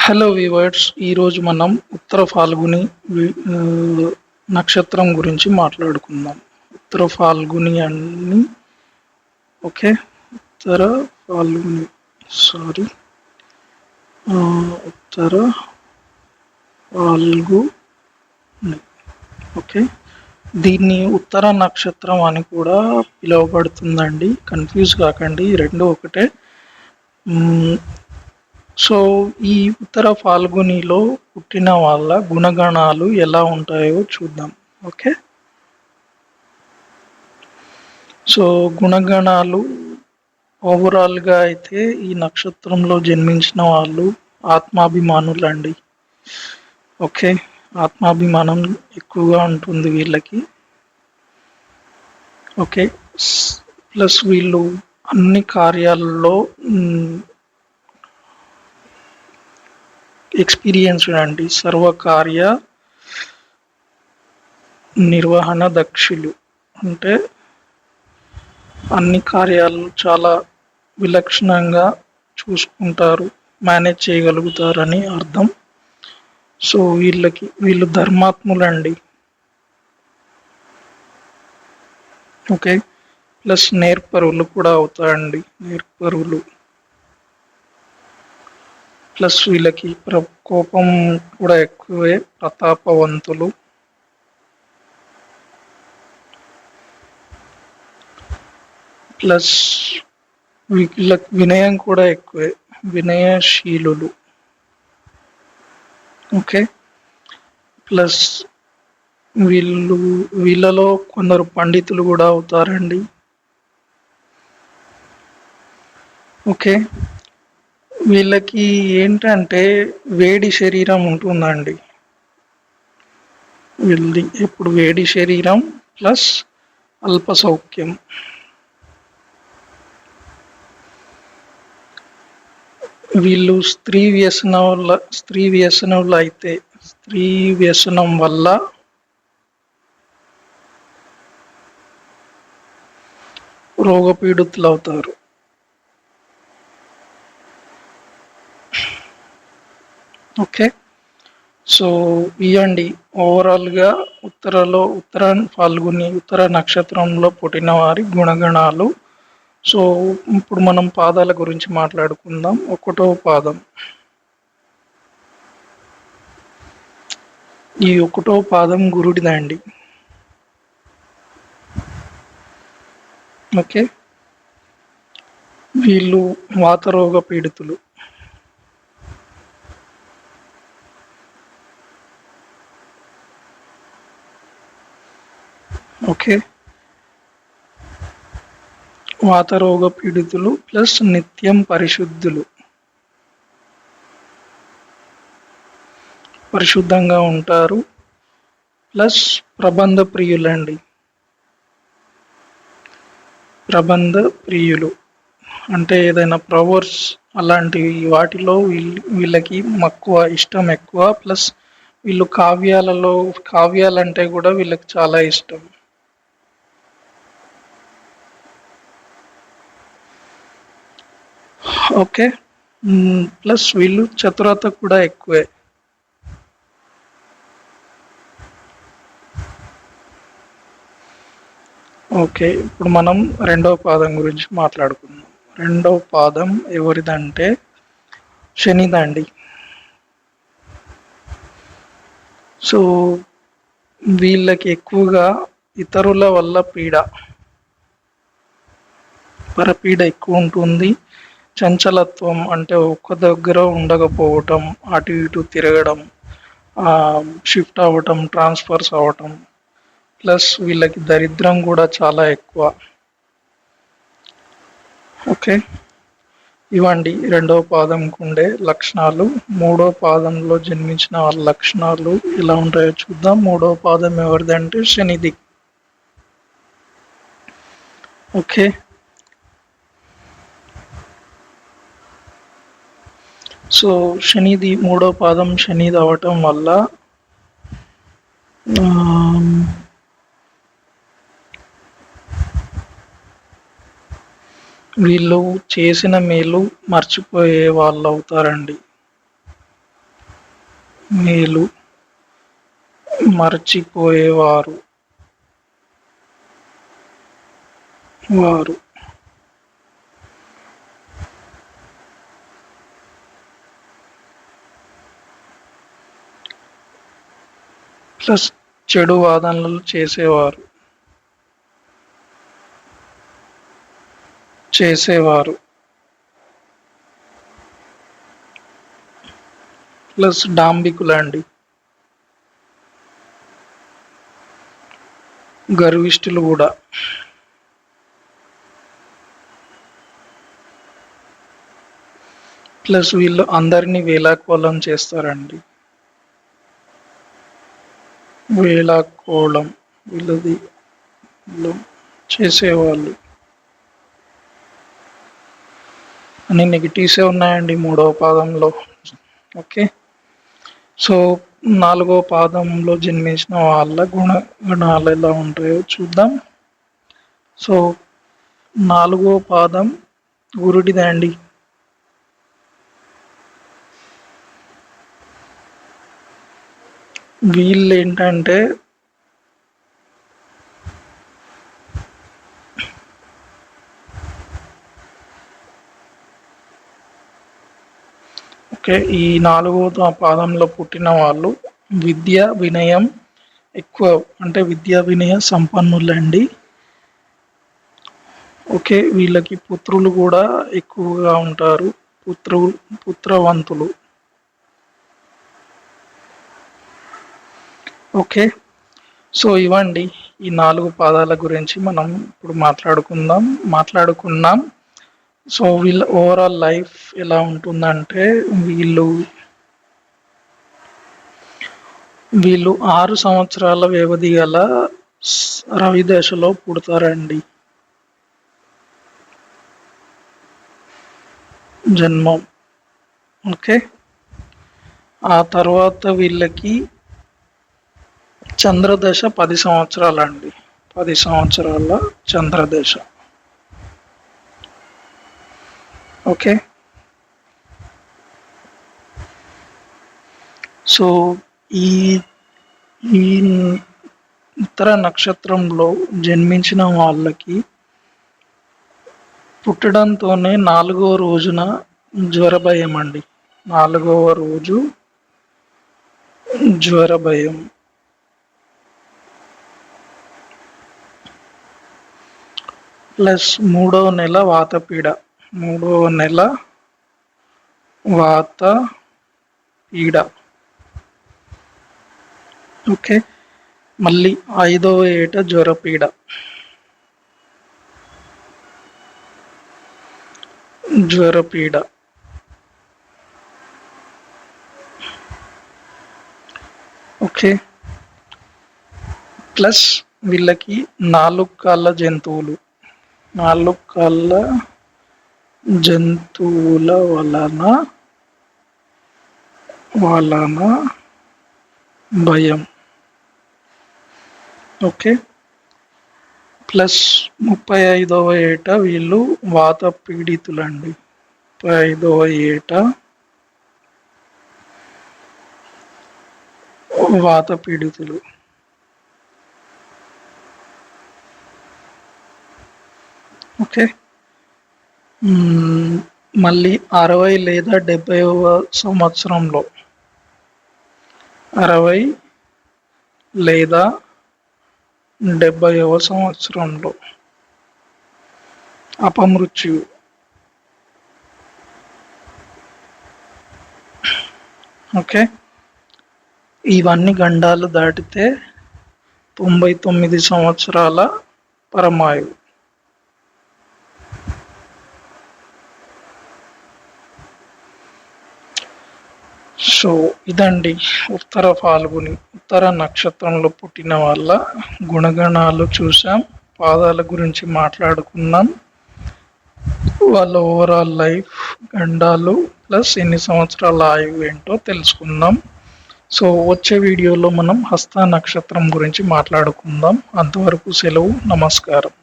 Hello weavers, ఈరోజు మనం ఉత్తర ఫాల్గుని నక్షత్రం గురించి మాట్లాడుకుందాం. ఉత్తర ఫాల్గుని అని ఓకే ఉత్తర ఫాల్గుని సారీ ఉత్తర ఫాల్గుని ఓకే. దీన్ని ఉత్తర నక్షత్రం అని కూడా పిలువబడుతుందండి. కన్ఫ్యూజ్ కాకండి, ఈ రెండు ఒకటే. సో ఈ ఉత్తర ఫాల్గునిలో పుట్టిన వాళ్ళ గుణగణాలు ఎలా ఉంటాయో చూద్దాం. ఓకే, సో గుణగణాలు ఓవరాల్గా అయితే ఈ నక్షత్రంలో జన్మించిన వాళ్ళు ఆత్మాభిమానులండి. ఓకే, ఆత్మాభిమానం ఎక్కువగా ఉంటుంది వీళ్ళకి. ఓకే, ప్లస్ వీళ్ళు అన్ని కార్యాలలో ఎక్స్పీరియన్స్డ్ అండి. సర్వకార్య నిర్వహణ దక్షులు అంటే అన్ని కార్యాలు చాలా విలక్షణంగా చూసుకుంటారు, మేనేజ్ చేయగలుగుతారని అర్థం. సో వీళ్ళు ధర్మాత్ములండి. ఓకే, ప్లస్ నేర్పరులు కూడా అవుతారండి. నేర్పరులు ప్లస్ వీళ్ళకి కోపం కూడా ఎక్కువే, ప్రతాపవంతులు. ప్లస్ వీళ్ళకి వినయం కూడా ఎక్కువే, వినయశీలులు. ఓకే, ప్లస్ వీళ్ళలో కొందరు పండితులు కూడా అవుతారండి. ఓకే, వీళ్ళకి ఏంటంటే వేడి శరీరం ఉంటుందండి. వీళ్ళది ఎప్పుడు వేడి శరీరం ప్లస్ అల్ప సౌఖ్యం. వీళ్ళు స్త్రీ వ్యసనములు అయితే స్త్రీ వ్యసనం వల్ల రోగపీడితులు అవుతారు. ఓకే, సో ఇవ్వండి ఓవరాల్గా ఉత్తర ఫాల్గుని ఉత్తర నక్షత్రంలో పుట్టిన వారి గుణగణాలు. సో ఇప్పుడు మనం పాదాల గురించి మాట్లాడుకుందాం. 1వ పాదం. ఈ 1వ పాదం గురుడిదండి. ఓకే, వీళ్ళు వాతరోగ పీడితులు. ఓకే, వాతరోగ పీడితులు ప్లస్ నిత్యం పరిశుద్ధంగా ఉంటారు. ప్లస్ ప్రబంధ ప్రియులండి. ప్రబంధ ప్రియులు అంటే ఏదైనా ప్రవర్స్ అలాంటి వాటిలో వీళ్ళకి ఇష్టం ఎక్కువ. ప్లస్ వీళ్ళు కావ్యాలంటే కూడా వీళ్ళకి చాలా ఇష్టం. ఓకే, ప్లస్ వీళ్ళు చతురత కూడా ఎక్కువే. ఓకే, ఇప్పుడు మనం 2వ పాదం గురించి మాట్లాడుకుందాం. 2వ పాదం ఎవరిదంటే శనిదండి. సో వీళ్ళకి ఎక్కువగా ఇతరుల వల్ల పరపీడ ఎక్కువ ఉంటుంది. చంచలత్వం అంటే ఒక్క దగ్గర ఉండకపోవటం, అటు ఇటు తిరగడం, షిఫ్ట్ అవ్వటం, ట్రాన్స్ఫర్స్ అవ్వటం. ప్లస్ వీళ్ళకి దరిద్రం కూడా చాలా ఎక్కువ. ఓకే, ఇవ్వండి 2వ పాదంకు ఉండే లక్షణాలు. 3వ పాదంలో జన్మించిన వాళ్ళ లక్షణాలు ఎలా ఉంటాయో చూద్దాం. 3వ పాదం ఎవరిదంటే శనిది. ఓకే, సో శనిది 3వ పాదం శనిది అవటం వల్ల వీళ్ళు చేసిన మేలు మర్చిపోయే వాళ్ళు అవుతారండి. మేలు, మరచిపోయేవారు, వారు. ప్లస్ చెడు వాదనలు చేసేవారు, చేసేవారు. ప్లస్ డాంబికులండి, గర్విష్ఠులు కూడా. ప్లస్ వీళ్ళు అందరినీ వేలాకోలం చేస్తారండి, వేలాకోళం వీళ్ళది చేసేవాళ్ళు అని నెగిటివ్సే ఉన్నాయండి 3వ పాదంలో. ఓకే, సో 4వ పాదంలో జన్మించిన వాళ్ళ గుణగణాలు ఎలా ఉంటాయో చూద్దాం. సో 4వ పాదం గురుడిదండి. వీళ్ళు ఏంటంటే ఓకే, ఈ 4వ పాదంలో పుట్టిన వాళ్ళు విద్య వినయం ఎక్కువ, అంటే విద్యా వినయ సంపన్నులండి. ఓకే, వీళ్ళకి పుత్రులు కూడా ఎక్కువగా ఉంటారు, పుత్రవంతులు. ఓకే, సో ఇవ్వండి ఈ 4 పాదాల గురించి మనం ఇప్పుడు మాట్లాడుకున్నాం. సో వీళ్ళ ఓవరాల్ లైఫ్ ఎలా ఉంటుందంటే వీళ్ళు 6 సంవత్సరాల వ్యవధి గల రవి దశలో పుడతారండి, జన్మం. ఓకే, ఆ తర్వాత వీళ్ళకి చంద్రదశ 10 సంవత్సరాలండి, 10 సంవత్సరాల చంద్రదశ. ఓకే, సో ఈ ఈ ఉత్తర నక్షత్రంలో జన్మించిన వాళ్ళకి పుట్టడంతోనే 4వ రోజున జ్వర భయం అండి, 4వ రోజు జ్వర భయం. ప్లస్ 3వ నెల వాతపీడ, 3వ నెల వాత పీడ. ఓకే, మళ్ళీ 5వ ఏట జ్వరపీడ, జ్వరపీడ. ఓకే, ప్లస్ వీళ్ళకి 4 కాళ్ళ జంతువులు, 4 కాళ్ళ జంతువుల వలన భయం. ఓకే, ప్లస్ 35వ ఏట వీళ్ళు వాత పీడితులండి, 35వ ఏట వాత పీడితులు. ఓకే, మళ్ళీ 60 లేదా 70వ సంవత్సరంలో, 60 లేదా 70వ సంవత్సరంలో అపమృత్యు. ఓకే, ఇవన్నీ గండాలు దాటితే 99 సంవత్సరాల పరమాయు. సో ఇదండి ఉత్తర ఫాల్గుని, ఉత్తర నక్షత్రంలో పుట్టిన వాళ్ళ గుణగణాలు చూసాం, పాదాల గురించి మాట్లాడుకున్నాం, వాళ్ళ ఓవరాల్ లైఫ్ గండాలు ప్లస్ ఎన్ని సంవత్సరాల ఆయువు ఏంటో తెలుసుకుందాం. సో వచ్చే వీడియోలో మనం హస్త నక్షత్రం గురించి మాట్లాడుకుందాం. అంతవరకు సెలవు, నమస్కారం.